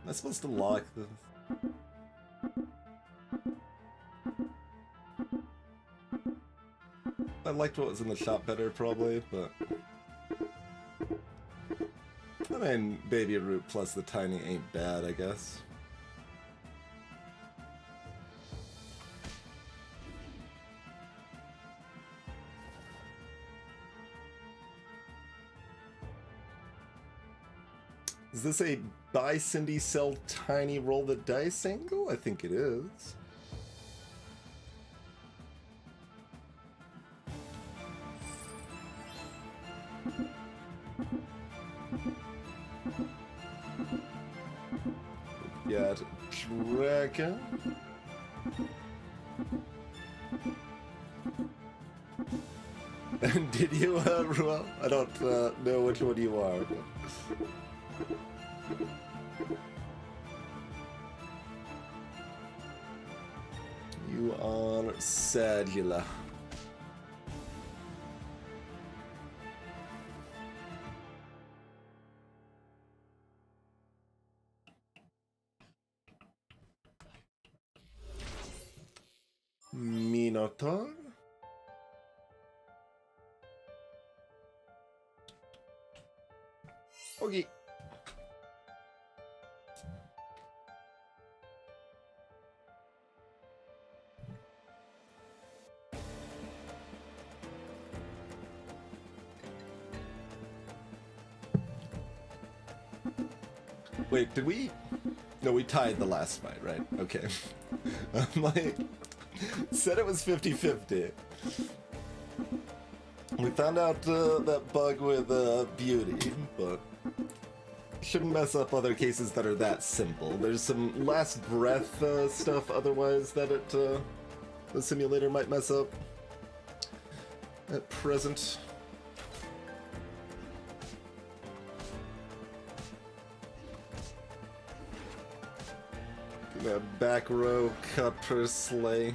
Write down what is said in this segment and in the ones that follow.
Am I supposed to lock this? I liked what was in the shop better, probably, but... I mean, Baby Root plus the Tiny ain't bad, I guess. Is this a buy Cindy, sell Tiny, roll the dice angle? I think it is. Yeah, Dragon. And did you, Ruel? I don't know which one you are. But... You are Sadula. Minotaur? Okay. Wait, did we? No, we tied the last fight, right? Okay. I'm like, said it was 50-50. We found out that bug with Beauty, but shouldn't mess up other cases that are that simple. There's some last breath stuff otherwise that the simulator might mess up at present. Back row cut per sleigh.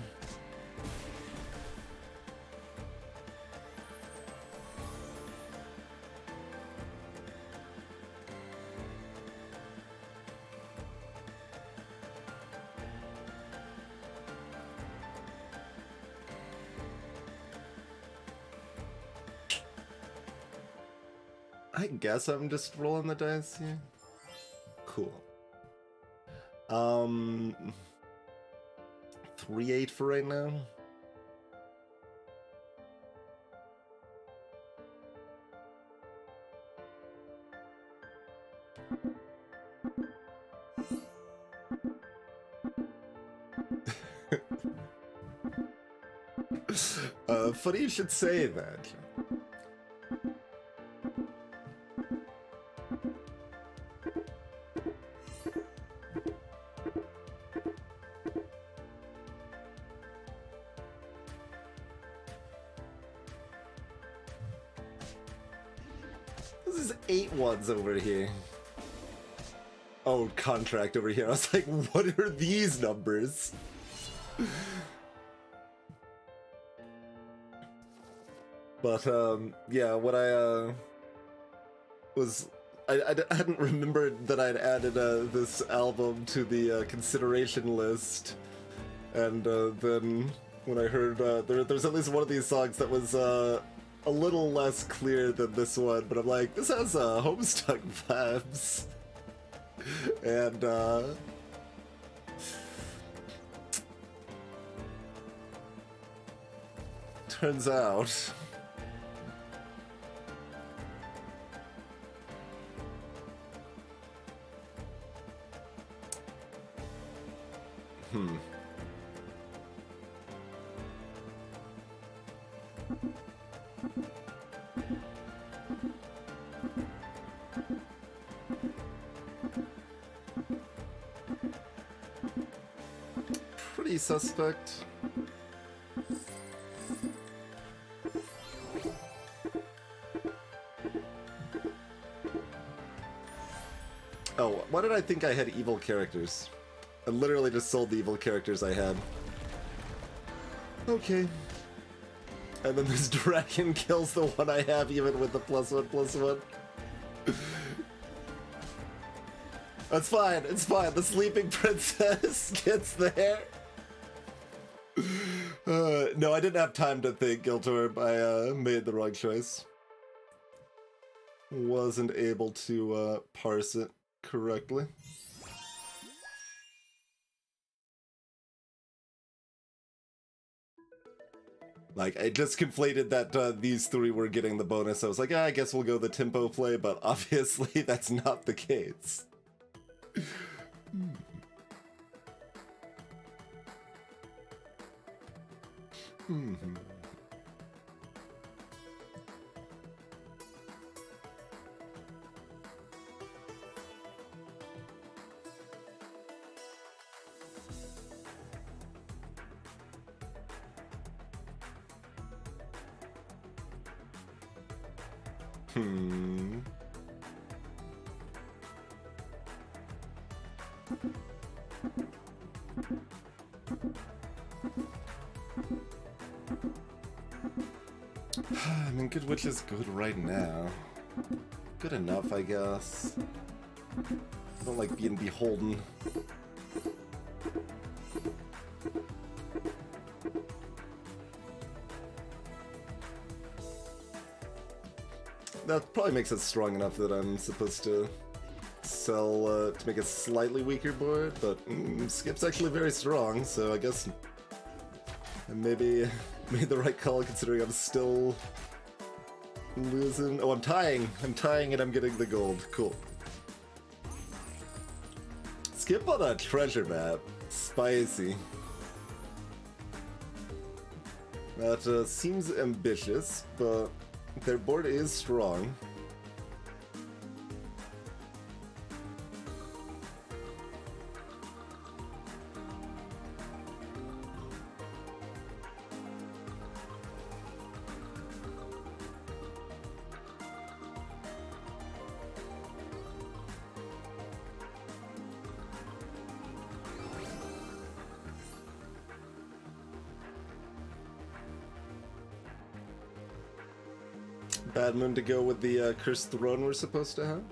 I guess I'm just rolling the dice here. Cool. 3-8 for right now. Funny you should say that. This is 8 ones over here. Oh, contract over here. I was like, what are these numbers? But, yeah, what I, was... I hadn't remembered that I'd added this album to the consideration list. And then when I heard there's at least one of these songs that was a little less clear than this one, but I'm like, this has Homestuck vibes. And turns out pretty suspect. Oh, why did I think I had evil characters? I literally just sold the evil characters I had. Okay. And then this dragon kills the one I have even with the +1/+1. It's fine, it's fine. The sleeping princess gets there. No, I didn't have time to think, Giltorb. I made the wrong choice. Wasn't able to parse it correctly. Like, I just conflated that these three were getting the bonus. I was like, I guess we'll go the tempo play, but obviously that's not the case. I mean, Good Witch is good right now. Good enough, I guess. I don't like being beholden. That probably makes it strong enough that I'm supposed to sell to make a slightly weaker board, but Skip's actually very strong, so I guess I maybe made the right call considering I'm still losing. Oh, I'm tying and I'm getting the gold. Cool. Skip on a treasure map. Spicy. That seems ambitious, but their board is strong. Bad moon to go with the Cursed Throne we're supposed to have.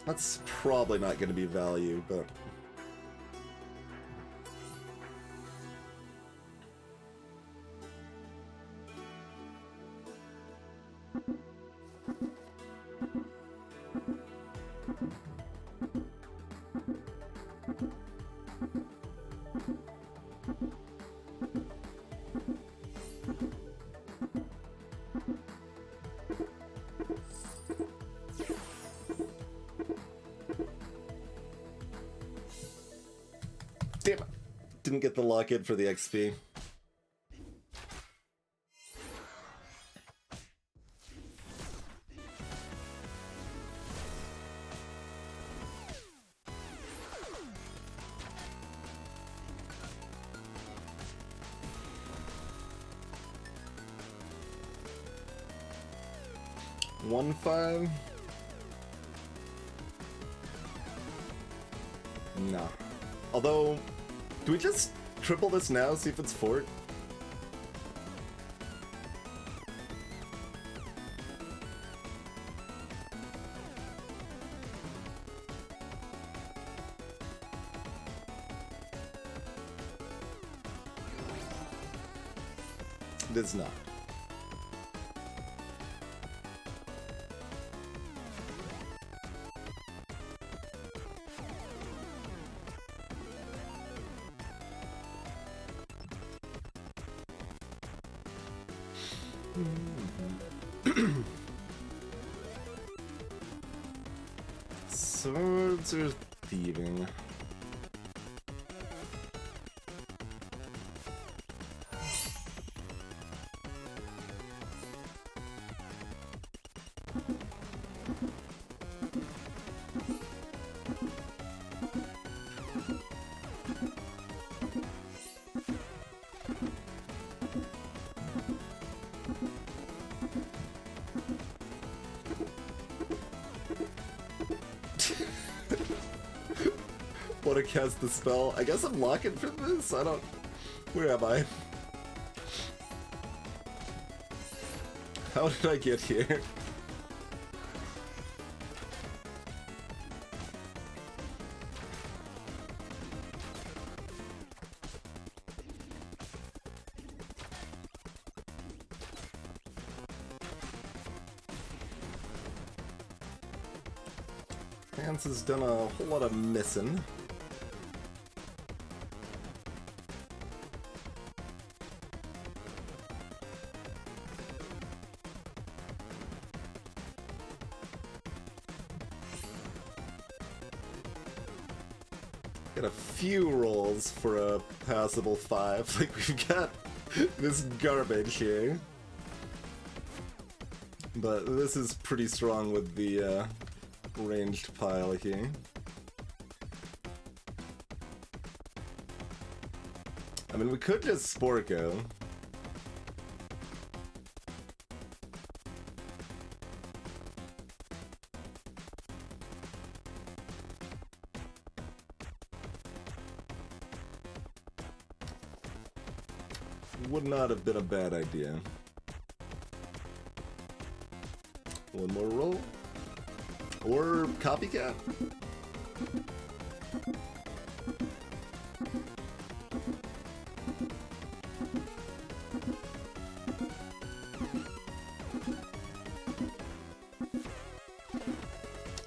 That's probably not going to be value, but... Damn it. Didn't get the lock-in for the XP. One five. Nah. Although, do we just triple this now, see if it's fort? It is not. Swords or thieving? Want to cast the spell? I guess I'm locking for this? I don't Where am I? How did I get here? Hans has done a whole lot of missing. Got a few rolls for a passable 5. Like, we've got this garbage here. But this is pretty strong with the ranged pile here. I mean, we could just Sporko. Would not have been a bad idea. One more roll. Or copycat.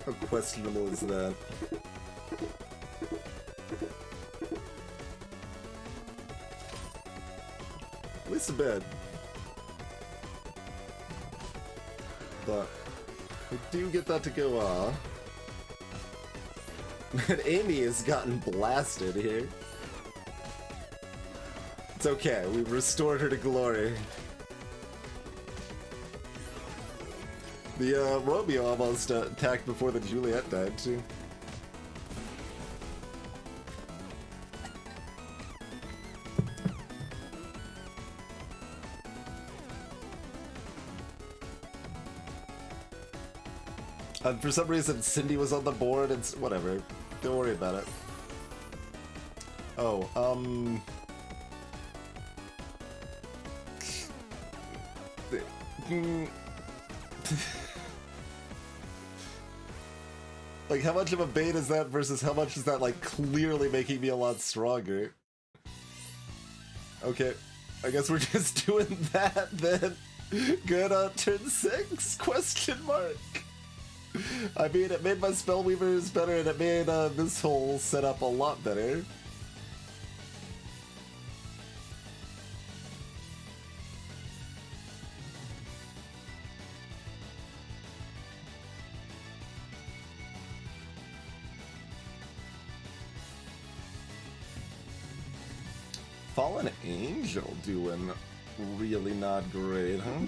How questionable is that? At least a bit. But we do get that to go off. And Amy has gotten blasted here. It's okay, we've restored her to glory. The Romeo almost attacked before the Juliet died too. And for some reason, Cindy was on the board, and whatever. Don't worry about it. Oh, like, how much of a bait is that versus how much is that, like, clearly making me a lot stronger? Okay, I guess we're just doing that then. Good on turn 6? Question mark. I mean, it made my Spellweavers better, and it made this whole setup a lot better. Fallen Angel doing really not great, huh?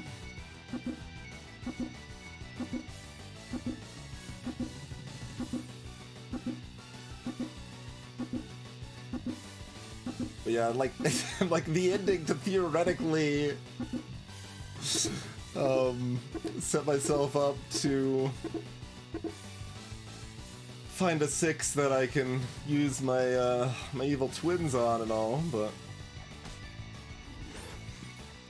But yeah, like, like the ending to theoretically set myself up to find a 6 that I can use my my evil twins on and all, but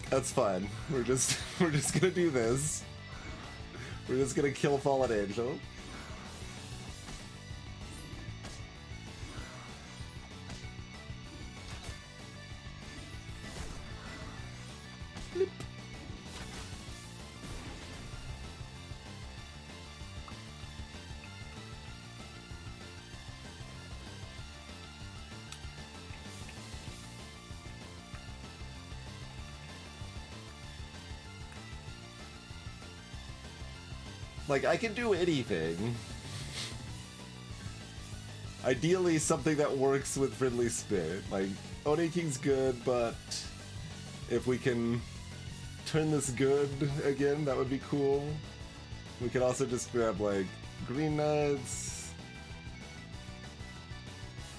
that's fine. We're just gonna do this. We're just gonna kill Fallen Angel. Bloop. Like, I can do anything. Ideally, something that works with Friendly Spirit. Like, Oni King's good, but if we can turn this good again, that would be cool. We could also just grab, like, green nuts.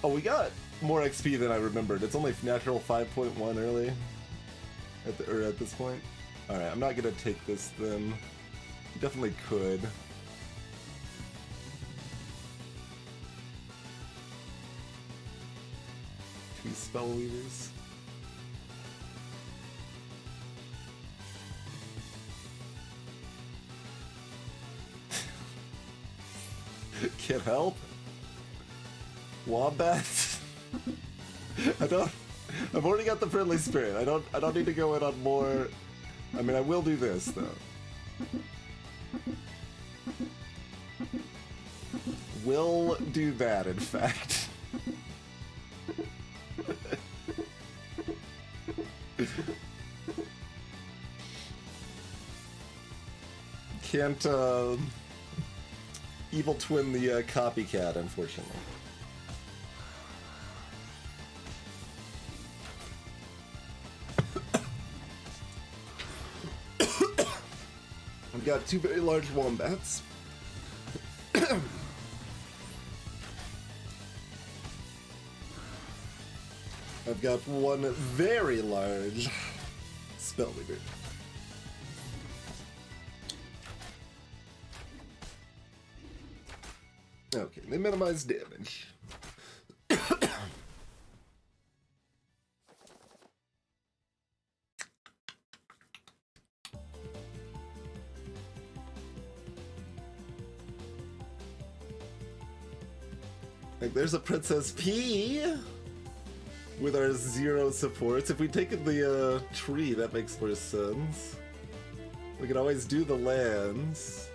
Oh, we got more XP than I remembered. It's only natural 5.1 early. At this point. Alright, I'm not gonna take this then. Definitely could. 2 Spellweavers. can't help. Wombat. I've already got the friendly spirit. I don't need to go in on more. I mean, I will do this though. Will do that, in fact. Can't evil twin the copycat, unfortunately. I've got two very large wombats. I've got one very large spell leader. Okay, they minimize damage. Like, there's a Princess P with our 0 supports. If we take the tree, that makes more sense. We can always do the lands.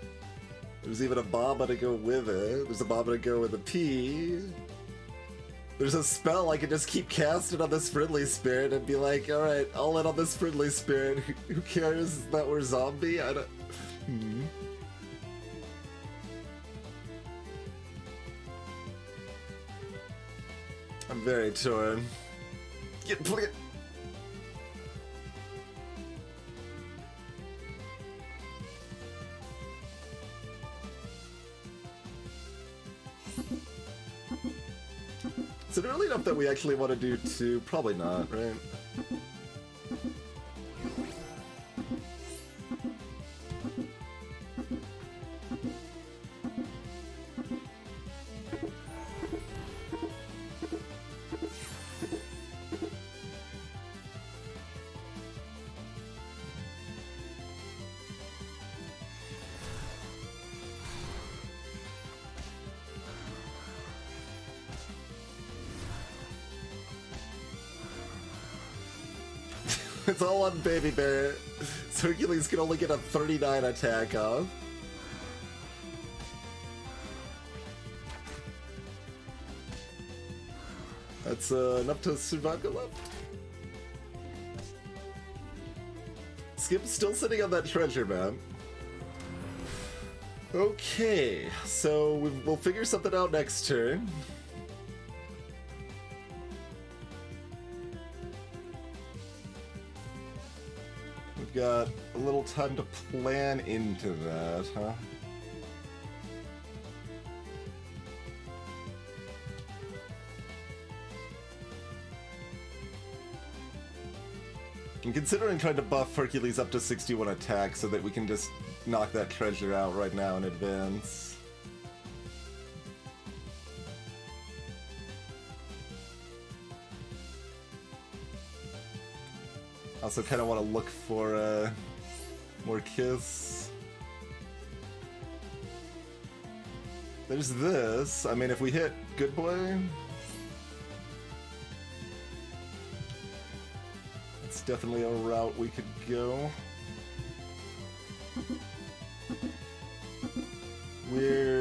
There's even a Baba to go with it. There's a Baba to go with a P. There's a spell I can just keep casting on this friendly spirit and be like, alright, I'll in on this friendly spirit. Who cares that we're zombie? I don't... I'm very torn. Look at... Is it early enough that we actually want to do 2? Probably not, right? It's all on Baby Bear. So Hercules can only get a 39 attack off. That's enough to survive the left. Skip's still sitting on that treasure map. Okay, so we'll figure something out next turn. Got a little time to plan into that, huh? I'm considering trying to buff Hercules up to 61 attack so that we can just knock that treasure out right now in advance. Also kind of want to look for more Kiss. There's this. I mean, if we hit Good Boy, that's definitely a route we could go.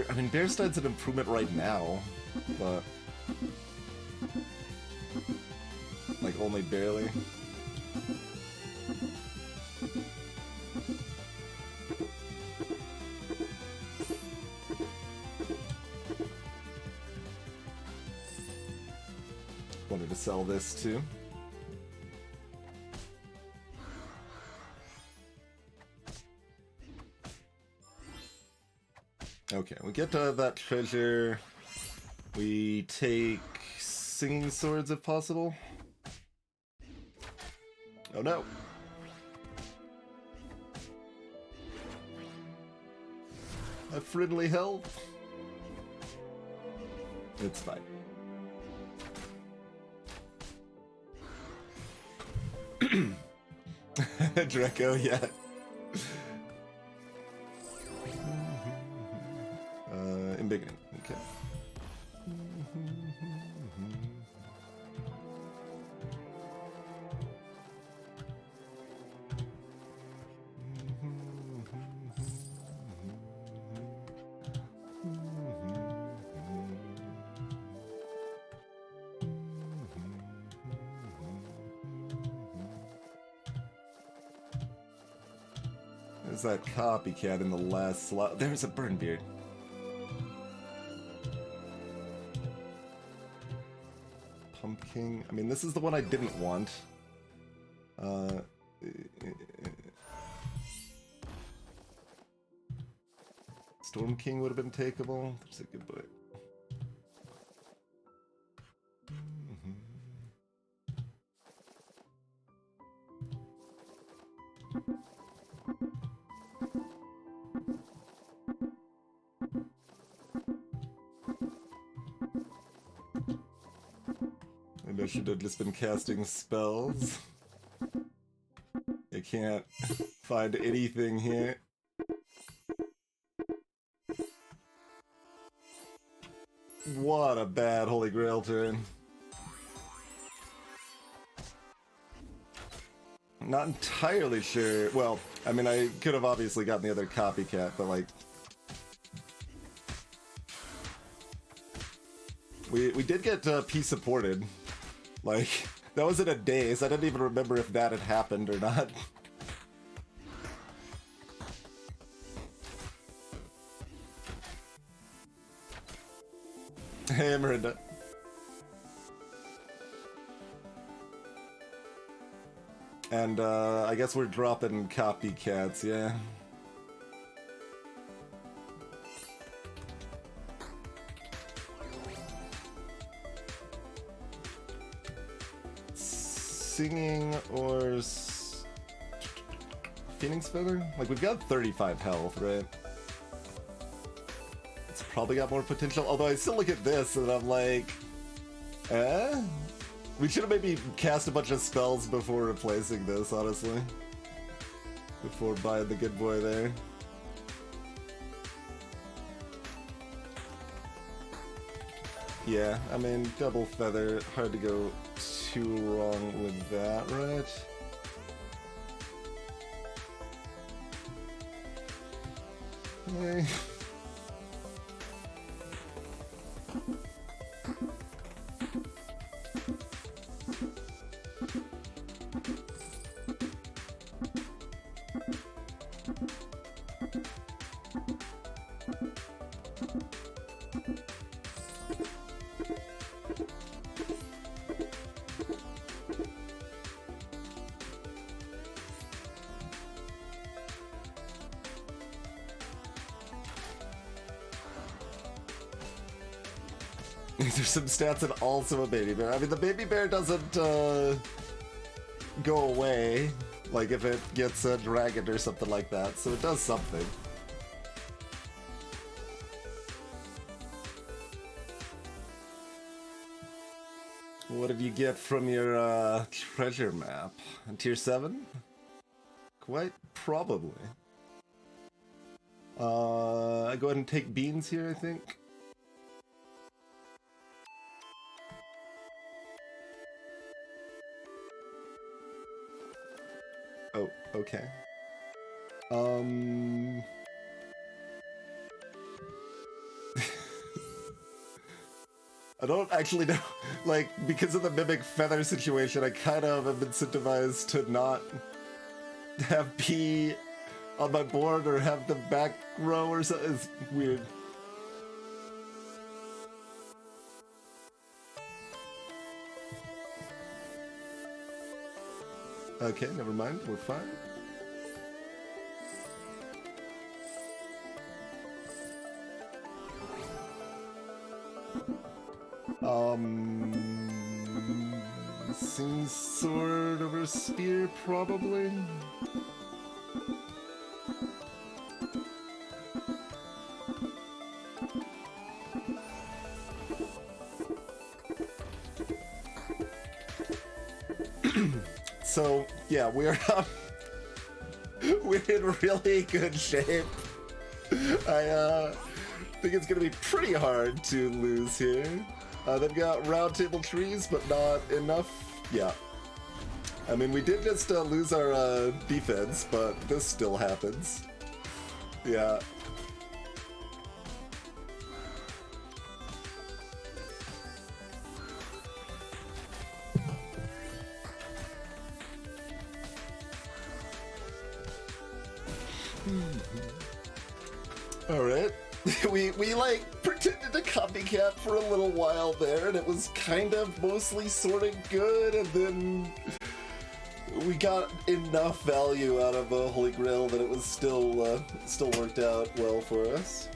I mean, Bearstead's an improvement right now, but like only barely. Wanted to sell this too. Okay, we get that treasure. We take singing swords if possible. Oh no. A friendly help. It's fine. Draco, yeah. Embiggening, okay. There's that copycat in the last slot. There's a burn beard. Pumpkin. I mean, this is the one I didn't want. Storm King would have been takeable. There's a good boy. Maybe I should have just been casting spells. I can't find anything here. What a bad Holy Grail turn. Not entirely sure. Well, I mean, I could have obviously gotten the other copycat, but like... We did get P supported. Like, that was in a daze. I didn't even remember if that had happened or not. Hey, Miranda. And, I guess we're dropping copycats, yeah. Singing or... Phoenix Feather? Like, we've got 35 health, right? It's probably got more potential, although I still look at this and I'm like... Eh? We should have maybe cast a bunch of spells before replacing this, honestly. Before buying the good boy there. Yeah, I mean, double feather, hard to go too wrong with that, right? Hey. There's some stats and also a baby bear. I mean, the baby bear doesn't go away, like if it gets a dragon or something like that, so it does something. What did you get from your treasure map? Tier 7? Quite probably. I go ahead and take beans here, I think. Oh, okay. I don't actually know, like, because of the Mimic Feather situation, I kind of am incentivized to not have P on my board or have the back row or something. It's weird. Okay, never mind, we're fine. Sing sword over spear, probably. So, yeah, we're in really good shape. I think it's gonna be pretty hard to lose here. They've got round table trees, but not enough. Yeah. I mean, we did just lose our defense, but this still happens. Yeah. All right. We like pretended to copycat for a little while there, and it was kind of mostly sort of good, and then we got enough value out of Holy Grail that it was still worked out well for us.